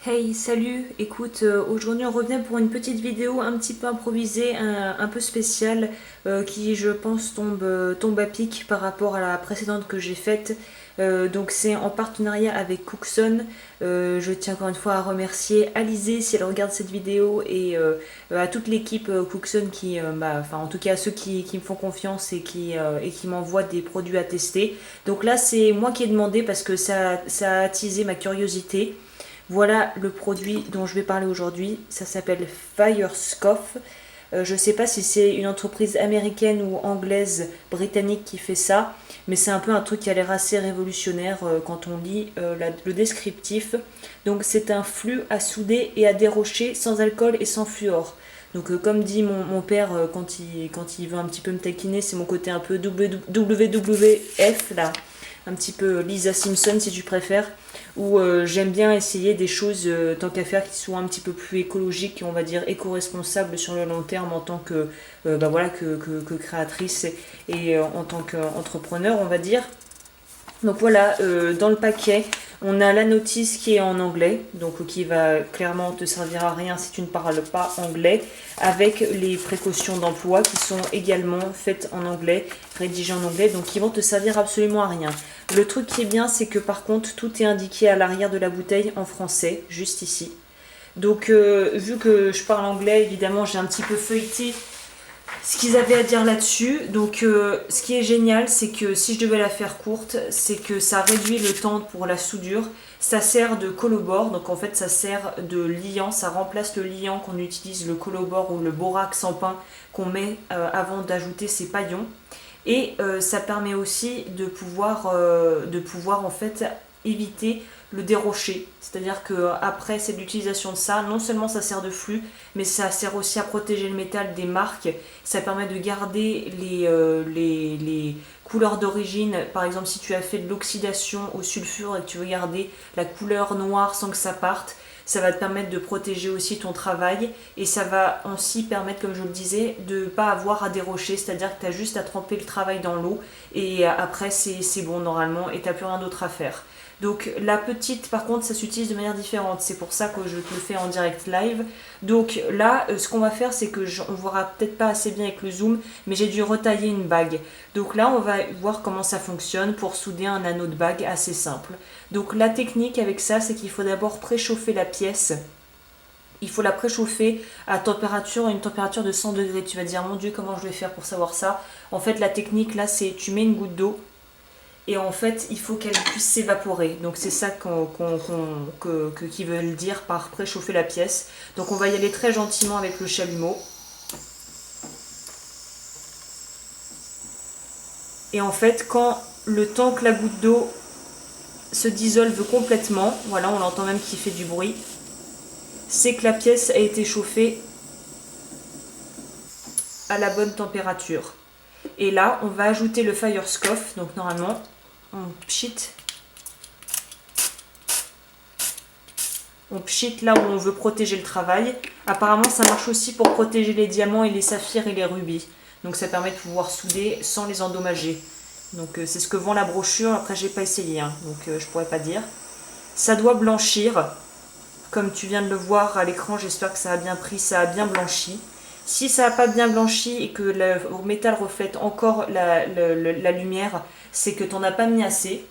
Hey, salut, écoute, aujourd'hui on revient pour une petite vidéo un petit peu improvisée, un peu spéciale, qui je pense tombe à pic par rapport à la précédente que j'ai faite. Donc c'est en partenariat avec Cookson. Je tiens encore une fois à remercier Alizé si elle regarde cette vidéo et à toute l'équipe Cookson enfin en tout cas à ceux qui me font confiance et qui m'envoient des produits à tester. Donc là c'est moi qui ai demandé parce que ça a attisé ma curiosité. Voilà le produit dont je vais parler aujourd'hui. Ça s'appelle Firescoff. Je ne sais pas si c'est une entreprise américaine ou anglaise, britannique qui fait ça, mais c'est un peu un truc qui a l'air assez révolutionnaire quand on lit le descriptif. Donc c'est un flux à souder et à dérocher sans alcool et sans fluor. Donc comme dit mon père quand il veut un petit peu me taquiner, c'est mon côté un peu WWF là, un petit peu Lisa Simpson si tu préfères, où j'aime bien essayer des choses tant qu'à faire qui soient un petit peu plus écologiques et on va dire éco-responsables sur le long terme en tant que créatrice et en tant qu'entrepreneur on va dire. Donc voilà, dans le paquet, on a la notice qui est en anglais, donc qui va clairement te servir à rien si tu ne parles pas anglais, avec les précautions d'emploi qui sont également faites en anglais, rédigées en anglais, donc qui vont te servir absolument à rien. Le truc qui est bien, c'est que par contre, tout est indiqué à l'arrière de la bouteille en français, juste ici. Donc vu que je parle anglais, évidemment, j'ai un petit peu feuilleté ce qu'ils avaient à dire là-dessus. Donc ce qui est génial, c'est que si je devais la faire courte, c'est que ça réduit le temps pour la soudure. Ça sert de collabore, donc en fait ça sert de liant, ça remplace le liant qu'on utilise, le collabore ou le borax en pain qu'on met avant d'ajouter ses paillons. Et ça permet aussi de pouvoir en fait éviter le dérocher. C'est-à-dire que après c'est l'utilisation de ça, non seulement ça sert de flux, mais ça sert aussi à protéger le métal des marques. Ça permet de garder les couleurs d'origine. Par exemple, si tu as fait de l'oxydation au sulfure et que tu veux garder la couleur noire sans que ça parte, ça va te permettre de protéger aussi ton travail et ça va aussi permettre, comme je le disais, de ne pas avoir à dérocher, c'est-à-dire que tu as juste à tremper le travail dans l'eau et après c'est bon normalement et tu n'as plus rien d'autre à faire. Donc la petite, par contre, ça s'utilise de manière différente. C'est pour ça que je te le fais en direct live. Donc là, ce qu'on va faire, c'est que on verra peut-être pas assez bien avec le zoom, mais j'ai dû retailler une bague. Donc là, on va voir comment ça fonctionne pour souder un anneau de bague assez simple. Donc la technique avec ça, c'est qu'il faut d'abord préchauffer la pièce. Il faut la préchauffer à une température de 100 degrés. Tu vas dire, mon Dieu, comment je vais faire pour savoir ça? En fait, la technique là, c'est tu mets une goutte d'eau et en fait, il faut qu'elle puisse s'évaporer. Donc c'est ça qu'ils veulent dire par préchauffer la pièce. Donc on va y aller très gentiment avec le chalumeau. Et en fait, quand le temps que la goutte d'eau se dissolve complètement, voilà, on l'entend même qu'il fait du bruit, c'est que la pièce a été chauffée à la bonne température. Et là, on va ajouter le Firescoff. Donc normalement, on pchit là où on veut protéger le travail. Apparemment, ça marche aussi pour protéger les diamants et les saphirs et les rubis. Donc ça permet de pouvoir souder sans les endommager. Donc c'est ce que vend la brochure. Après, j'ai pas essayé, hein, donc je pourrais pas dire. Ça doit blanchir. Comme tu viens de le voir à l'écran, j'espère que ça a bien pris, ça a bien blanchi. Si ça n'a pas bien blanchi et que le métal reflète encore la lumière, c'est que tu n'en as pas mis assez.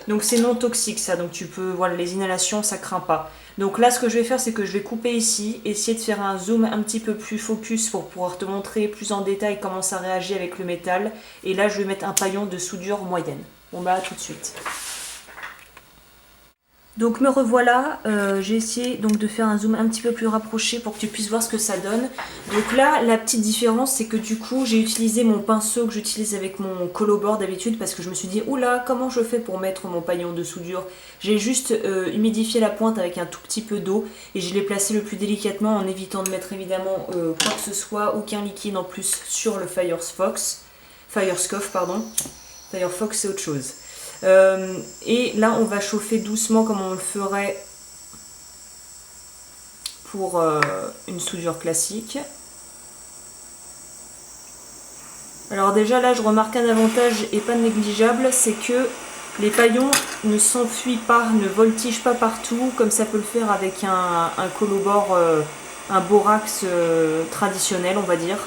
Donc c'est non toxique ça, donc tu peux, voilà, les inhalations ça craint pas. Donc là ce que je vais faire c'est que je vais couper ici, essayer de faire un zoom un petit peu plus focus pour pouvoir te montrer plus en détail comment ça réagit avec le métal. Et là je vais mettre un paillon de soudure moyenne. Bon bah à tout de suite. Donc me revoilà, j'ai essayé donc de faire un zoom un petit peu plus rapproché pour que tu puisses voir ce que ça donne. Donc là, la petite différence, c'est que du coup, j'ai utilisé mon pinceau que j'utilise avec mon collabore d'habitude parce que je me suis dit, oula, comment je fais pour mettre mon paillon de soudure? J'ai juste humidifié la pointe avec un tout petit peu d'eau et je l'ai placé le plus délicatement en évitant de mettre évidemment quoi que ce soit, aucun liquide en plus sur le Firescoff, pardon. Firefox, c'est autre chose. Et là on va chauffer doucement comme on le ferait pour une soudure classique. Alors déjà là je remarque un avantage et pas négligeable, c'est que Les paillons ne s'enfuient pas, ne voltigent pas partout comme ça peut le faire avec un collabore, un borax traditionnel on va dire.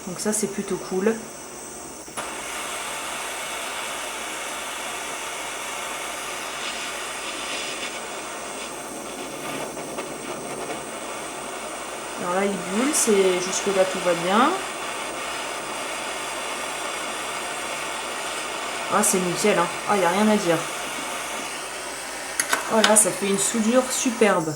Donc ça c'est plutôt cool. Alors là il bulle, jusque là tout va bien. Ah c'est nickel, hein. Ah y a rien à dire. Voilà, ça fait une soudure superbe.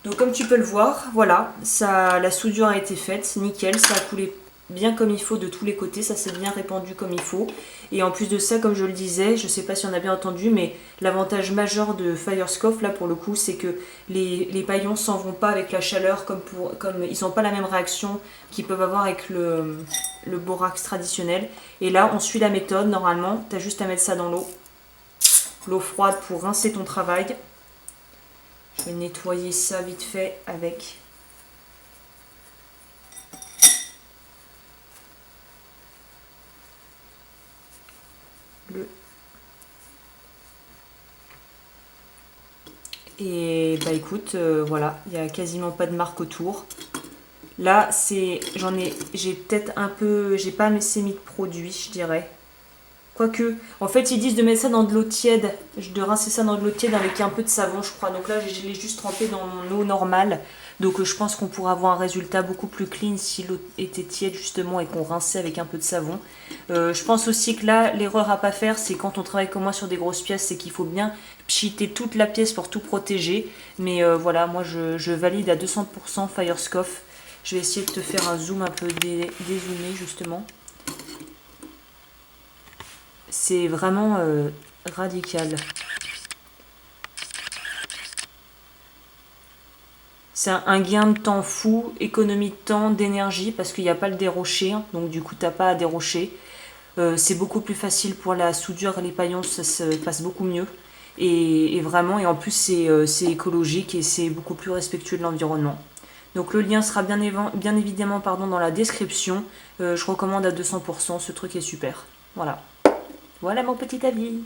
Donc comme tu peux le voir, voilà, la soudure a été faite, nickel, ça a coulé bien comme il faut de tous les côtés, ça s'est bien répandu comme il faut. Et en plus de ça, comme je le disais, je ne sais pas si on a bien entendu, mais l'avantage majeur de Firescoff, là pour le coup, c'est que les paillons s'en vont pas avec la chaleur, comme ils n'ont pas la même réaction qu'ils peuvent avoir avec le borax traditionnel. Et là, on suit la méthode, normalement, tu as juste à mettre ça dans l'eau froide pour rincer ton travail. Je vais nettoyer ça vite fait avec le... Et bah écoute, voilà, il n'y a quasiment pas de marque autour. Là, j'ai peut-être un peu, j'ai pas assez mis de produit, je dirais. Quoique, en fait, ils disent de mettre ça dans de l'eau tiède, de rincer ça dans de l'eau tiède avec un peu de savon, je crois. Donc là, je l'ai juste trempé dans mon eau normale. Donc je pense qu'on pourra avoir un résultat beaucoup plus clean si l'eau était tiède justement et qu'on rinçait avec un peu de savon. Je pense aussi que là, l'erreur à pas faire, c'est quand on travaille comme moi sur des grosses pièces, c'est qu'il faut bien pchiter toute la pièce pour tout protéger. Mais voilà, moi je valide à 200% Firescoff. Je vais essayer de te faire un zoom un peu dézoomé justement. C'est vraiment radical. C'est un gain de temps fou, économie de temps, d'énergie, parce qu'il n'y a pas le dérocher, hein, donc du coup tu n'as pas à dérocher. C'est beaucoup plus facile pour la soudure, les paillons, ça se passe beaucoup mieux. Et vraiment, et en plus c'est écologique et c'est beaucoup plus respectueux de l'environnement. Donc le lien sera bien évidemment dans la description. Je recommande à 200%, ce truc est super. Voilà. Voilà mon petit avis.